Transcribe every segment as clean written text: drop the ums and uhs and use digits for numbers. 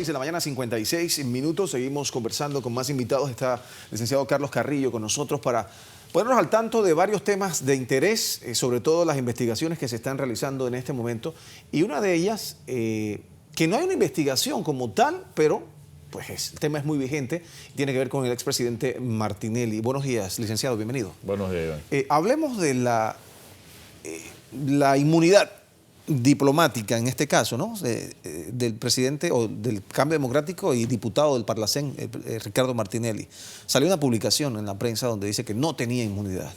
6 de la mañana, 56 minutos. Seguimos conversando con más invitados. Está el licenciado Carlos Carrillo con nosotros para ponernos al tanto de varios temas de interés, sobre todo las investigaciones que se están realizando en este momento. Y una de ellas, que no hay una investigación como tal, pero pues el tema es muy vigente, tiene que ver con el expresidente Martinelli. Buenos días, licenciado, bienvenido. Buenos días, Iván. Hablemos de la inmunidad diplomática, en este caso, ¿no? Del presidente o del Cambio Democrático y diputado del Parlacén, Ricardo Martinelli. Salió una publicación en la prensa donde dice que no tenía inmunidad.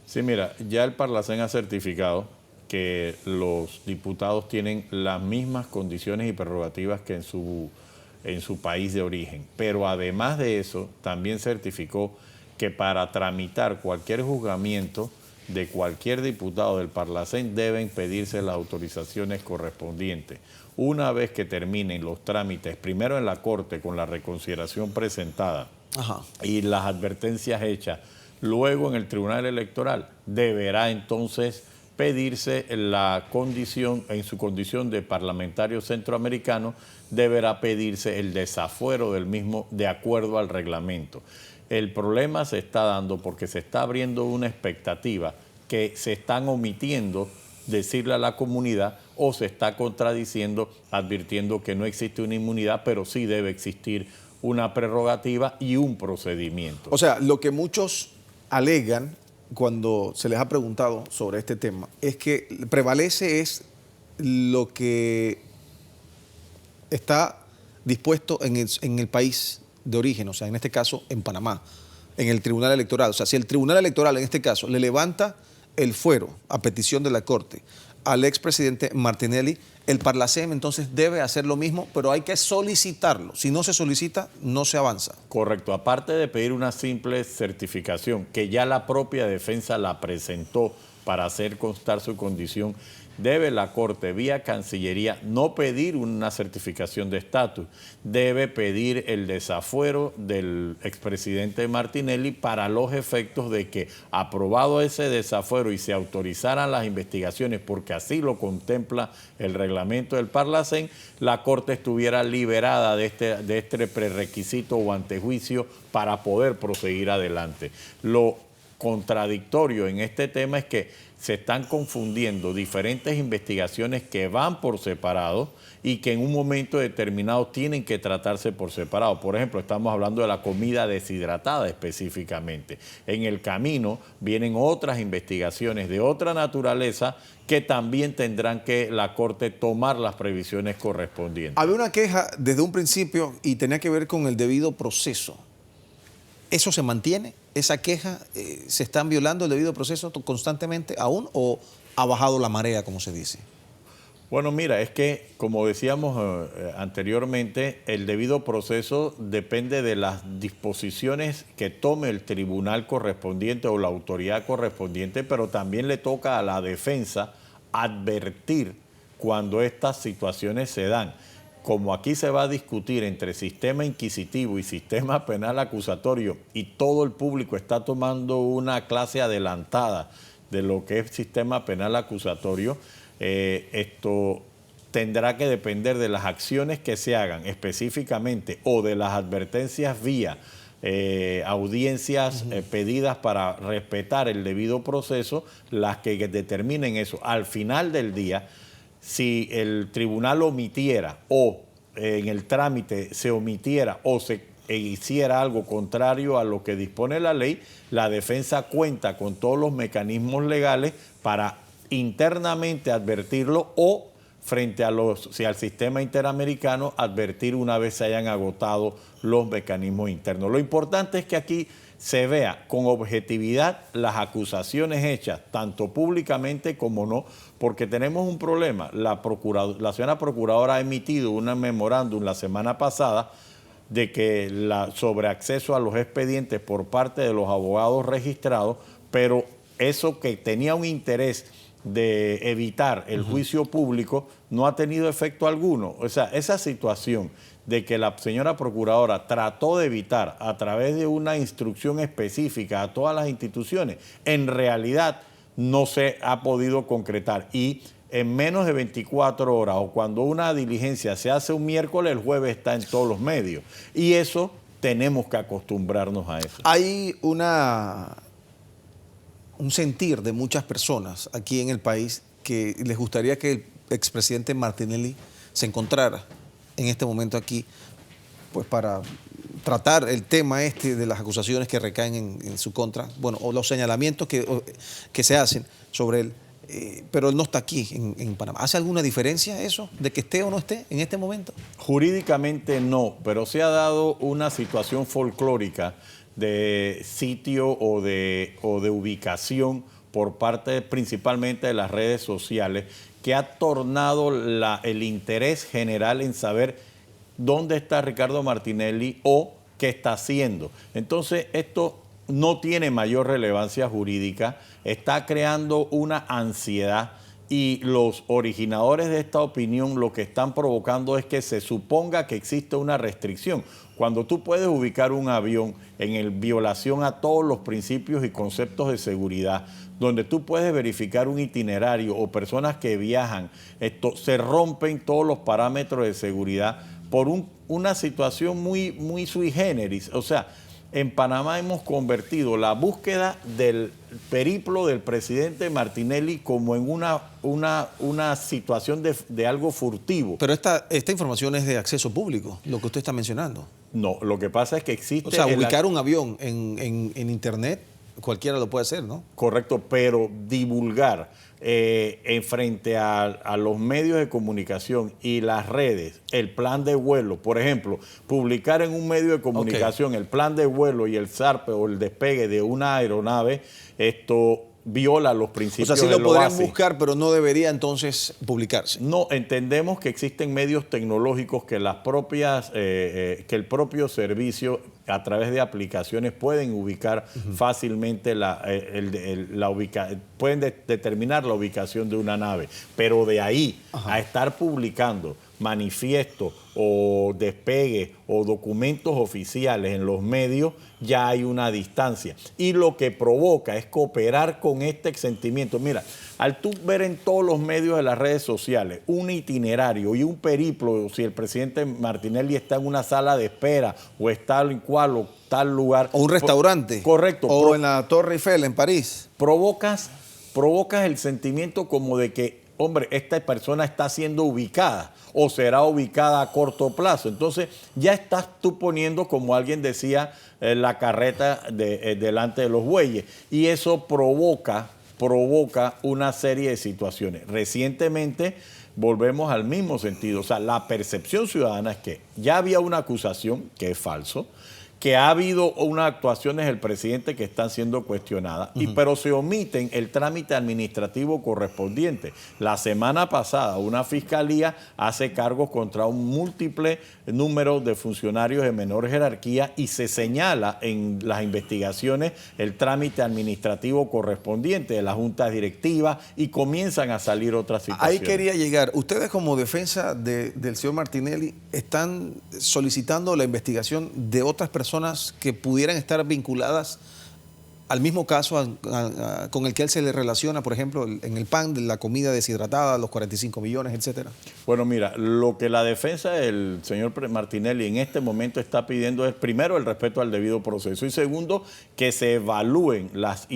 Sí, mira, ya el Parlacén ha certificado que los diputados tienen las mismas condiciones y prerrogativas que en su país de origen. Pero además de eso, también certificó que para tramitar cualquier juzgamiento de cualquier diputado del Parlacén deben pedirse las autorizaciones correspondientes. Una vez que terminen los trámites, primero en la Corte con la reconsideración presentada y las advertencias hechas, luego en el Tribunal Electoral deberá entonces pedirse la condición, en su condición de parlamentario centroamericano, deberá pedirse el desafuero del mismo de acuerdo al reglamento. El problema se está dando porque se está abriendo una expectativa que se están omitiendo decirle a la comunidad o se está contradiciendo advirtiendo que no existe una inmunidad, pero sí debe existir una prerrogativa y un procedimiento. O sea, lo que muchos alegan cuando se les ha preguntado sobre este tema es que prevalece es lo que está dispuesto en el país de origen, o sea, en este caso en Panamá, en el Tribunal Electoral. O sea, si el Tribunal Electoral en este caso le levanta el fuero a petición de la Corte al expresidente Martinelli, el Parlacén entonces debe hacer lo mismo, pero hay que solicitarlo. Si no se solicita, no se avanza. Correcto. Aparte de pedir una simple certificación, que ya la propia defensa la presentó para hacer constar su condición, debe la Corte, vía Cancillería, no pedir una certificación de estatus, debe pedir el desafuero del expresidente Martinelli para los efectos de que, aprobado ese desafuero y se autorizaran las investigaciones, porque así lo contempla el reglamento del Parlacén, la Corte estuviera liberada de este prerequisito o antejuicio para poder proseguir adelante. Lo contradictorio en este tema es que se están confundiendo diferentes investigaciones que van por separado y que en un momento determinado tienen que tratarse por separado. Por ejemplo, estamos hablando de la comida deshidratada específicamente. En el camino vienen otras investigaciones de otra naturaleza que también tendrán que la Corte tomar las previsiones correspondientes. Había una queja desde un principio y tenía que ver con el debido proceso. ¿Eso se mantiene? ¿Esa queja se están violando el debido proceso constantemente aún o ha bajado la marea, como se dice? Bueno, mira, es que, como decíamos anteriormente, el debido proceso depende de las disposiciones que tome el tribunal correspondiente o la autoridad correspondiente, pero también le toca a la defensa advertir cuando estas situaciones se dan. Como aquí se va a discutir entre sistema inquisitivo y sistema penal acusatorio y todo el público está tomando una clase adelantada de lo que es sistema penal acusatorio, esto tendrá que depender de las acciones que se hagan específicamente o de las advertencias vía audiencias pedidas para respetar el debido proceso, las que determinen eso. Al final del día, si el tribunal omitiera o en el trámite se omitiera o se hiciera algo contrario a lo que dispone la ley, la defensa cuenta con todos los mecanismos legales para internamente advertirlo o frente a al sistema interamericano advertir una vez se hayan agotado los mecanismos internos. Lo importante es que aquí se vea con objetividad las acusaciones hechas, tanto públicamente como no, porque tenemos un problema. La señora procuradora ha emitido un memorándum la semana pasada de que sobre acceso a los expedientes por parte de los abogados registrados, pero eso que tenía un interés de evitar el juicio público no ha tenido efecto alguno. O sea, esa situación de que la señora procuradora trató de evitar a través de una instrucción específica a todas las instituciones, en realidad no se ha podido concretar. Y en menos de 24 horas o cuando una diligencia se hace un miércoles, el jueves está en todos los medios. Y eso tenemos que acostumbrarnos a eso. Hay un sentir de muchas personas aquí en el país que les gustaría que el expresidente Martinelli se encontrara en este momento aquí, pues para tratar el tema de las acusaciones que recaen en su contra, bueno, o los señalamientos que se hacen sobre él, pero él no está aquí en Panamá. ¿Hace alguna diferencia eso, de que esté o no esté en este momento? Jurídicamente no, pero se ha dado una situación folclórica de sitio o de ubicación por parte principalmente de las redes sociales que ha tornado el interés general en saber dónde está Ricardo Martinelli o qué está haciendo. Entonces, esto no tiene mayor relevancia jurídica, está creando una ansiedad y los originadores de esta opinión lo que están provocando es que se suponga que existe una restricción. Cuando tú puedes ubicar un avión en violación a todos los principios y conceptos de seguridad, donde tú puedes verificar un itinerario o personas que viajan, se rompen todos los parámetros de seguridad por una situación muy sui generis. O sea, en Panamá hemos convertido la búsqueda del periplo del presidente Martinelli como en una situación de algo furtivo. Pero esta información es de acceso público, lo que usted está mencionando. No, lo que pasa es que existe... O sea, ubicar un avión en internet, cualquiera lo puede hacer, ¿no? Correcto, pero divulgar en frente a los medios de comunicación y las redes el plan de vuelo, por ejemplo, publicar en un medio de comunicación el plan de vuelo y el zarpe o el despegue de una aeronave, esto viola los principios. O sea, sí del lo podrían OASI. buscar, pero no debería entonces publicarse. No, entendemos que existen medios tecnológicos que que el propio servicio a través de aplicaciones pueden ubicar fácilmente pueden determinar la ubicación de una nave, pero de ahí a estar publicando manifiestos o despegue o documentos oficiales en los medios, ya hay una distancia. Y lo que provoca es cooperar con este sentimiento. Mira, al tú ver en todos los medios de las redes sociales un itinerario y un periplo, si el presidente Martinelli está en una sala de espera o está en cual o tal lugar. O un restaurante. Correcto. O en la Torre Eiffel, en París. Provocas el sentimiento como de que, hombre, esta persona está siendo ubicada o será ubicada a corto plazo. Entonces ya estás tú poniendo, como alguien decía, la carreta delante de los bueyes. Y eso provoca una serie de situaciones. Recientemente volvemos al mismo sentido. O sea, la percepción ciudadana es que ya había una acusación, que es falso, que ha habido unas actuaciones del presidente que están siendo cuestionadas, pero se omiten el trámite administrativo correspondiente. La semana pasada una fiscalía hace cargos contra un múltiple número de funcionarios de menor jerarquía y se señala en las investigaciones el trámite administrativo correspondiente de la junta directiva y comienzan a salir otras situaciones. Ahí quería llegar. Ustedes como defensa del señor Martinelli están solicitando la investigación de otras personas que pudieran estar vinculadas al mismo caso con el que él se le relaciona, por ejemplo, en el PAN, de la comida deshidratada, los 45 millones, etcétera. Bueno, mira, lo que la defensa del señor Martinelli en este momento está pidiendo es, primero, el respeto al debido proceso y segundo, que se evalúen las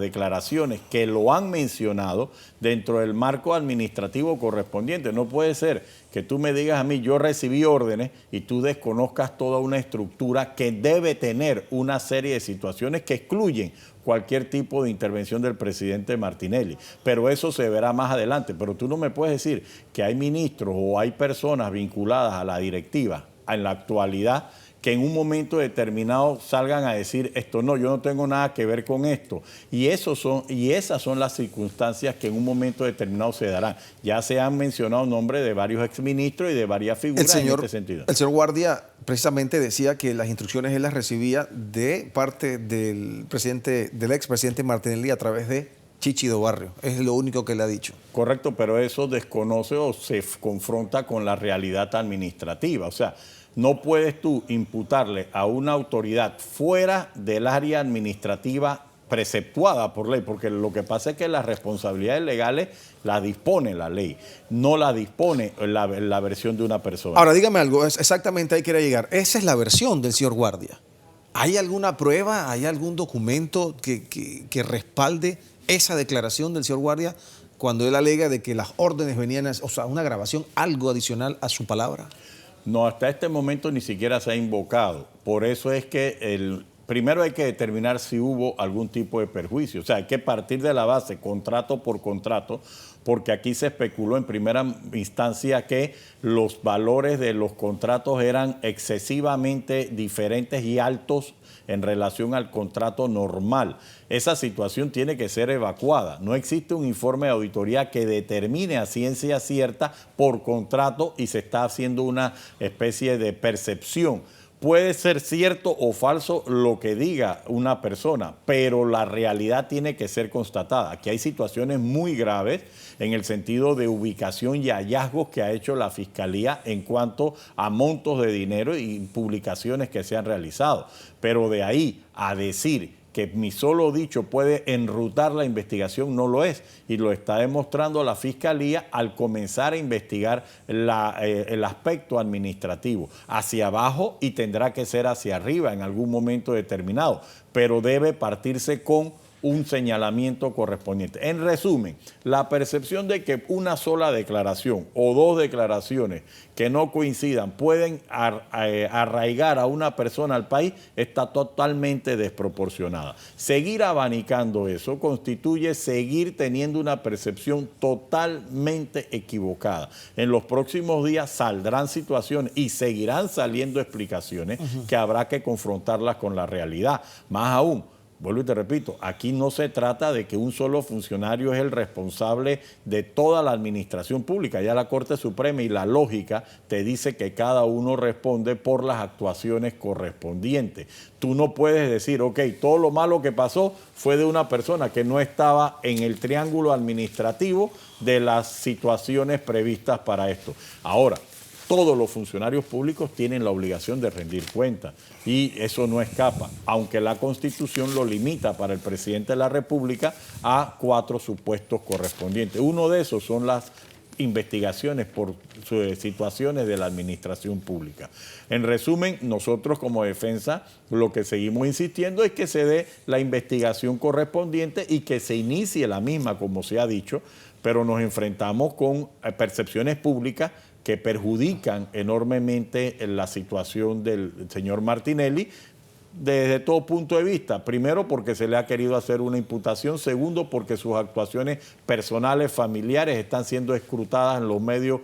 declaraciones que lo han mencionado dentro del marco administrativo correspondiente. No puede ser que tú me digas a mí, yo recibí órdenes y tú desconozcas toda una estructura que debe tener una serie de situaciones que excluyen cualquier tipo de intervención del presidente Martinelli. Pero eso se verá más adelante. Pero tú no me puedes decir que hay ministros o hay personas vinculadas a la directiva en la actualidad que en un momento determinado salgan a decir esto no, yo no tengo nada que ver con esto. Y esas son las circunstancias que en un momento determinado se darán. Ya se han mencionado nombres de varios exministros y de varias figuras en este sentido. El señor Guardia precisamente decía que las instrucciones él las recibía de parte del expresidente Martinelli a través de Chíchido Barrio. Es lo único que le ha dicho. Correcto, pero eso desconoce o se confronta con la realidad administrativa. O sea, no puedes tú imputarle a una autoridad fuera del área administrativa preceptuada por ley, porque lo que pasa es que las responsabilidades legales las dispone la ley, no la dispone la versión de una persona. Ahora, dígame algo, exactamente ahí quería llegar. Esa es la versión del señor Guardia. ¿Hay alguna prueba, hay algún documento que respalde esa declaración del señor Guardia cuando él alega de que las órdenes venían, o sea, una grabación, algo adicional a su palabra? No, hasta este momento ni siquiera se ha invocado. Por eso es que primero hay que determinar si hubo algún tipo de perjuicio. O sea, hay que partir de la base, contrato por contrato, porque aquí se especuló en primera instancia que los valores de los contratos eran excesivamente diferentes y altos en relación al contrato normal. Esa situación tiene que ser evacuada. No existe un informe de auditoría que determine a ciencia cierta por contrato y se está haciendo una especie de percepción. Puede ser cierto o falso lo que diga una persona, pero la realidad tiene que ser constatada. Aquí hay situaciones muy graves en el sentido de ubicación y hallazgos que ha hecho la Fiscalía en cuanto a montos de dinero y publicaciones que se han realizado. Pero de ahí a decir que mi solo dicho puede enrutar la investigación, no lo es. Y lo está demostrando la Fiscalía al comenzar a investigar el aspecto administrativo hacia abajo, y tendrá que ser hacia arriba en algún momento determinado. Pero debe partirse con un señalamiento correspondiente. En resumen, la percepción de que una sola declaración o dos declaraciones que no coincidan pueden arraigar a una persona al país está totalmente desproporcionada. Seguir abanicando eso constituye seguir teniendo una percepción totalmente equivocada. En los próximos días saldrán situaciones y seguirán saliendo explicaciones que habrá que confrontarlas con la realidad. Más aún, vuelvo y te repito, aquí no se trata de que un solo funcionario es el responsable de toda la administración pública. Ya la Corte Suprema y la lógica te dice que cada uno responde por las actuaciones correspondientes. Tú no puedes decir, ok, todo lo malo que pasó fue de una persona que no estaba en el triángulo administrativo de las situaciones previstas para esto. Ahora, todos los funcionarios públicos tienen la obligación de rendir cuentas y eso no escapa, aunque la Constitución lo limita para el presidente de la República a 4 supuestos correspondientes. Uno de esos son las investigaciones por situaciones de la administración pública. En resumen, nosotros como defensa lo que seguimos insistiendo es que se dé la investigación correspondiente y que se inicie la misma, como se ha dicho, pero nos enfrentamos con percepciones públicas que perjudican enormemente la situación del señor Martinelli desde todo punto de vista. Primero, porque se le ha querido hacer una imputación. Segundo, porque sus actuaciones personales, familiares, están siendo escrutadas en los medios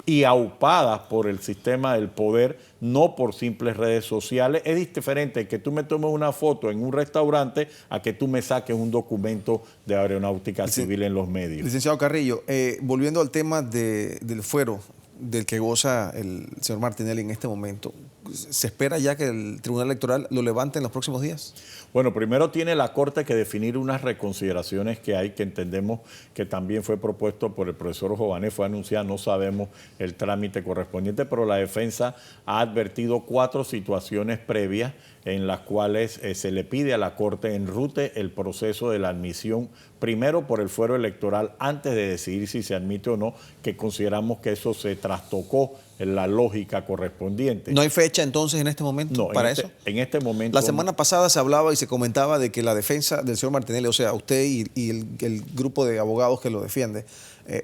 y aupadas por el sistema del poder, no por simples redes sociales. Es diferente que tú me tomes una foto en un restaurante a que tú me saques un documento de aeronáutica civil en los medios. Licenciado Carrillo, volviendo al tema del fuero del que goza el señor Martinelli en este momento, ¿se espera ya que el Tribunal Electoral lo levante en los próximos días? Bueno, primero tiene la Corte que definir unas reconsideraciones que hay, que entendemos que también fue propuesto por el profesor Jovanes, fue anunciado, no sabemos el trámite correspondiente, pero la defensa ha advertido 4 situaciones previas en las cuales se le pide a la Corte enrute el proceso de la admisión, primero por el fuero electoral, antes de decidir si se admite o no, que consideramos que eso se trastocó en la lógica correspondiente. ¿No hay fecha entonces en este momento para eso? En este momento. La semana pasada se hablaba y se comentaba de que la defensa del señor Martinelli, o sea, usted y el grupo de abogados que lo defiende,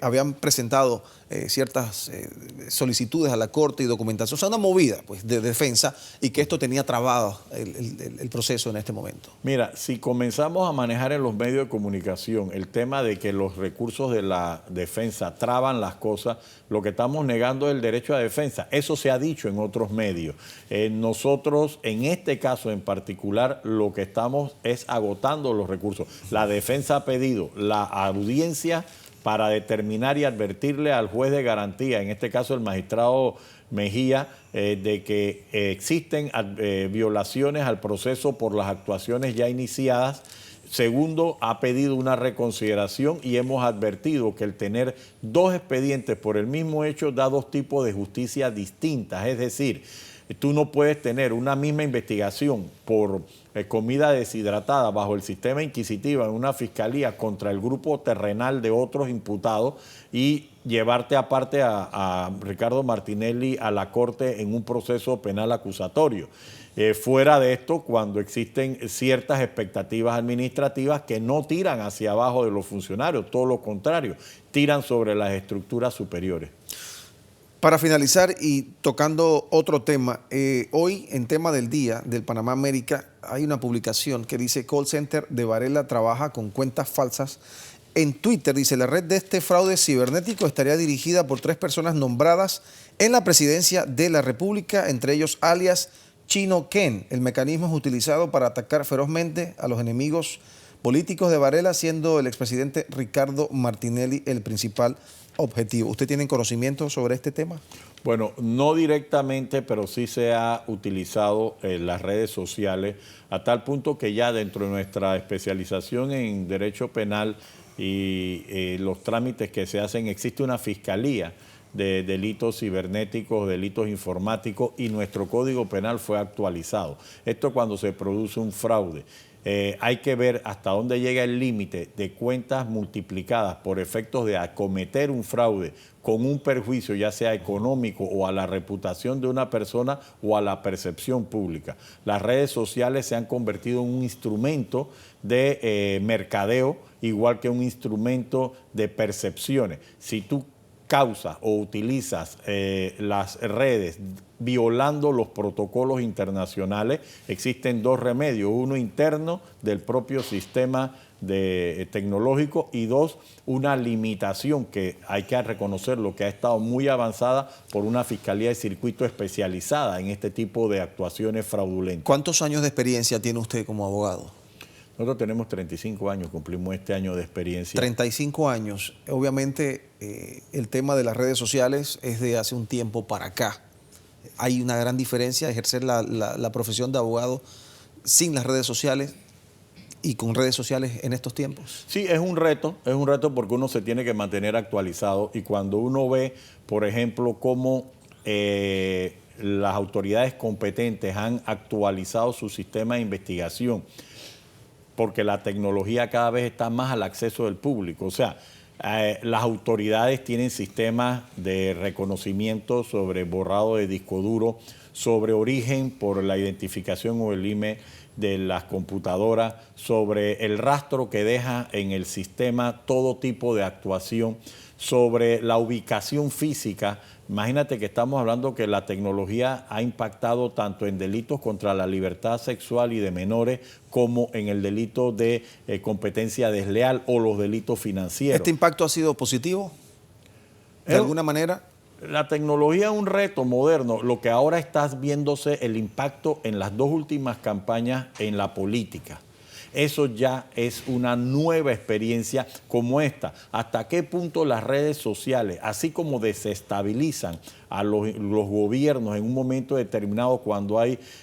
habían presentado ciertas solicitudes a la Corte y documentación, o sea, una movida pues, de defensa, y que esto tenía trabado el proceso en este momento. Mira, si comenzamos a manejar en los medios de comunicación el tema de que los recursos de la defensa traban las cosas, lo que estamos negando es el derecho a defensa. Eso se ha dicho en otros medios. Nosotros, en este caso en particular, lo que estamos es agotando los recursos. La defensa ha pedido la audiencia para determinar y advertirle al juez de garantía, en este caso el magistrado Mejía, de que existen violaciones al proceso por las actuaciones ya iniciadas. Segundo, ha pedido una reconsideración y hemos advertido que el tener 2 expedientes por el mismo hecho da 2 tipos de justicia distintas. Es decir, Tú no puedes tener una misma investigación por comida deshidratada bajo el sistema inquisitivo en una fiscalía contra el grupo terrenal de otros imputados y llevarte aparte a Ricardo Martinelli a la corte en un proceso penal acusatorio. Fuera de esto, cuando existen ciertas expectativas administrativas que no tiran hacia abajo de los funcionarios, todo lo contrario, tiran sobre las estructuras superiores. Para finalizar y tocando otro tema, hoy en tema del día del Panamá América hay una publicación que dice Call Center de Varela trabaja con cuentas falsas. En Twitter dice, la red de este fraude cibernético estaría dirigida por 3 personas nombradas en la presidencia de la República, entre ellos alias Chino Ken. El mecanismo es utilizado para atacar ferozmente a los enemigos políticos de Varela, siendo el expresidente Ricardo Martinelli el principal objetivo. ¿Usted tiene conocimiento sobre este tema? Bueno, no directamente, pero sí se ha utilizado las redes sociales a tal punto que ya dentro de nuestra especialización en derecho penal y los trámites que se hacen, existe una fiscalía de delitos cibernéticos, delitos informáticos, y nuestro Código Penal fue actualizado. Esto cuando se produce un fraude. Hay que ver hasta dónde llega el límite de cuentas multiplicadas por efectos de acometer un fraude con un perjuicio, ya sea económico o a la reputación de una persona o a la percepción pública. Las redes sociales se han convertido en un instrumento de mercadeo, igual que un instrumento de percepciones. Si tú causas o utilizas las redes violando los protocolos internacionales, existen 2 remedios, uno interno del propio sistema tecnológico y 2, una limitación que hay que reconocerlo, que ha estado muy avanzada por una fiscalía de circuito especializada en este tipo de actuaciones fraudulentas. ¿Cuántos años de experiencia tiene usted como abogado? Nosotros tenemos 35 años, cumplimos este año de experiencia. 35 años. Obviamente el tema de las redes sociales es de hace un tiempo para acá. Hay una gran diferencia ejercer la profesión de abogado sin las redes sociales y con redes sociales en estos tiempos. Sí, es un reto porque uno se tiene que mantener actualizado, y cuando uno ve, por ejemplo, cómo las autoridades competentes han actualizado su sistema de investigación, porque la tecnología cada vez está más al acceso del público. O sea, las autoridades tienen sistemas de reconocimiento sobre borrado de disco duro, sobre origen por la identificación o el IME de las computadoras, sobre el rastro que deja en el sistema todo tipo de actuación, sobre la ubicación física. Imagínate que estamos hablando que la tecnología ha impactado tanto en delitos contra la libertad sexual y de menores como en el delito de competencia desleal o los delitos financieros. ¿Este impacto ha sido positivo de alguna manera? La tecnología es un reto moderno. Lo que ahora está viéndose el impacto en las 2 últimas campañas en la política. Eso ya es una nueva experiencia como esta. ¿Hasta qué punto las redes sociales, así como desestabilizan a los gobiernos en un momento determinado cuando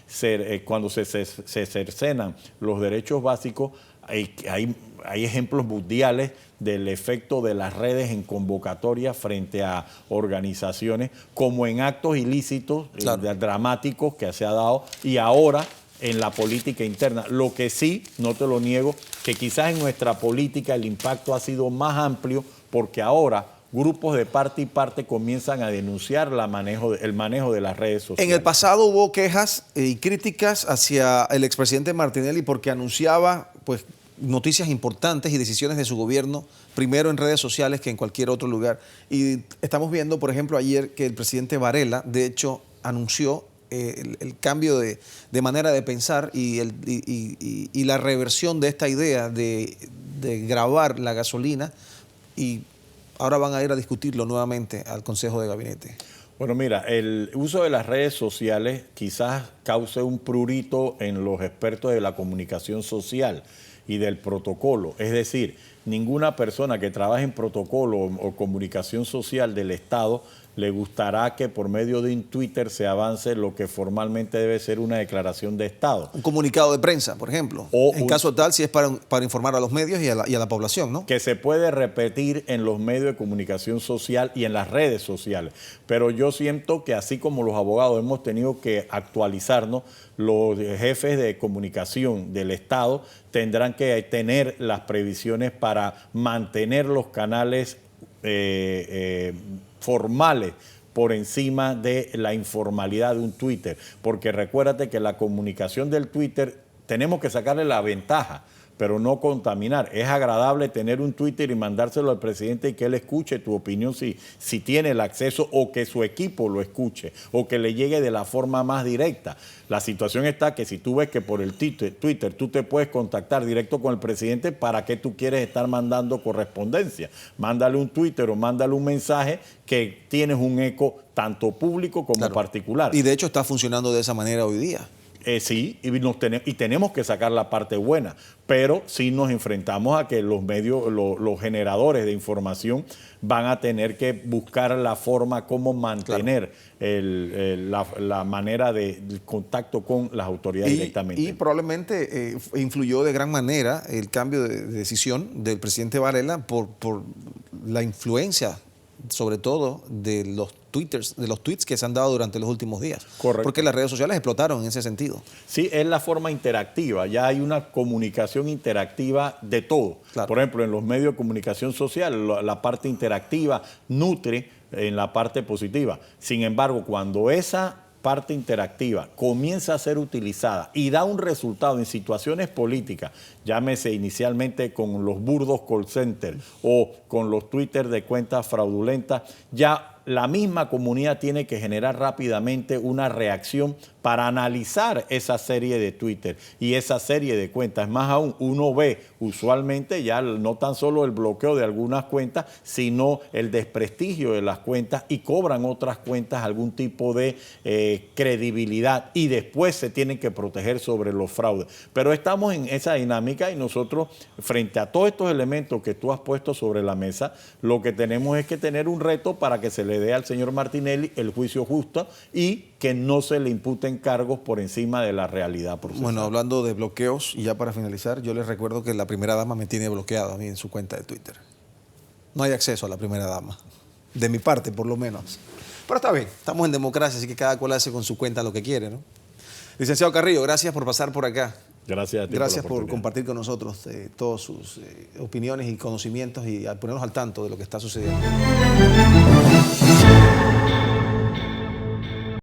se cercenan los derechos básicos? Hay ejemplos mundiales del efecto de las redes en convocatoria frente a organizaciones, como en actos ilícitos, claro, dramáticos que se ha dado, y ahora en la política interna. Lo que sí, no te lo niego, que quizás en nuestra política el impacto ha sido más amplio, porque ahora grupos de parte y parte comienzan a denunciar el manejo de las redes sociales. En el pasado hubo quejas y críticas hacia el expresidente Martinelli porque anunciaba pues noticias importantes y decisiones de su gobierno, primero en redes sociales que en cualquier otro lugar. Y estamos viendo, por ejemplo, ayer que el presidente Varela, de hecho, anunció el cambio de manera de pensar y la reversión de esta idea de gravar la gasolina, y ahora van a ir a discutirlo nuevamente al Consejo de Gabinete. Bueno, mira, el uso de las redes sociales quizás cause un prurito en los expertos de la comunicación social y del protocolo. Es decir, ninguna persona que trabaje en protocolo o comunicación social del Estado le gustará que por medio de un Twitter se avance lo que formalmente debe ser una declaración de Estado. Un comunicado de prensa, por ejemplo. O en caso tal, si es para informar a los medios y a la población, ¿no? Que se puede repetir en los medios de comunicación social y en las redes sociales. Pero yo siento que así como los abogados hemos tenido que actualizarnos, los jefes de comunicación del Estado tendrán que tener las previsiones para mantener los canales formales por encima de la informalidad de un Twitter. Porque recuérdate que la comunicación del Twitter tenemos que sacarle la ventaja, pero no contaminar. Es agradable tener un Twitter y mandárselo al presidente y que él escuche tu opinión si tiene el acceso, o que su equipo lo escuche, o que le llegue de la forma más directa. La situación está que si tú ves que por el Twitter tú te puedes contactar directo con el presidente, ¿para qué tú quieres estar mandando correspondencia? Mándale un Twitter o mándale un mensaje que tienes un eco tanto público como particular. Y de hecho está funcionando de esa manera hoy día. Sí, y tenemos que sacar la parte buena, pero sí nos enfrentamos a que los medios, los generadores de información van a tener que buscar la forma como mantener la manera de contacto con las autoridades directamente. Y probablemente influyó de gran manera el cambio de decisión del presidente Varela por la influencia, sobre todo de los tweets que se han dado durante los últimos días. Correcto. Porque las redes sociales explotaron en ese sentido. Sí, es la forma interactiva. Ya hay una comunicación interactiva de todo. Claro. Por ejemplo, en los medios de comunicación social, la parte interactiva nutre en la parte positiva. Sin embargo, cuando esa parte interactiva comienza a ser utilizada y da un resultado en situaciones políticas, llámese inicialmente con los burdos call centers o con los Twitter de cuentas fraudulentas, ya la misma comunidad tiene que generar rápidamente una reacción para analizar esa serie de Twitter y esa serie de cuentas. Más aún, uno ve usualmente ya no tan solo el bloqueo de algunas cuentas, sino el desprestigio de las cuentas, y cobran otras cuentas algún tipo de credibilidad, y después se tienen que proteger sobre los fraudes. Pero estamos en esa dinámica y nosotros, frente a todos estos elementos que tú has puesto sobre la mesa, lo que tenemos es que tener un reto para que se le dé al señor Martinelli el juicio justo y que no se le imputen cargos por encima de la realidad procesal. Bueno, hablando de bloqueos, y ya para finalizar, yo les recuerdo que la primera dama me tiene bloqueado a mí en su cuenta de Twitter. No hay acceso a la primera dama, de mi parte por lo menos. Pero está bien, estamos en democracia, así que cada cual hace con su cuenta lo que quiere, ¿no? Licenciado Carrillo, gracias por pasar por acá. Gracias a ti. Gracias por compartir con nosotros todas sus opiniones y conocimientos y ponernos al tanto de lo que está sucediendo.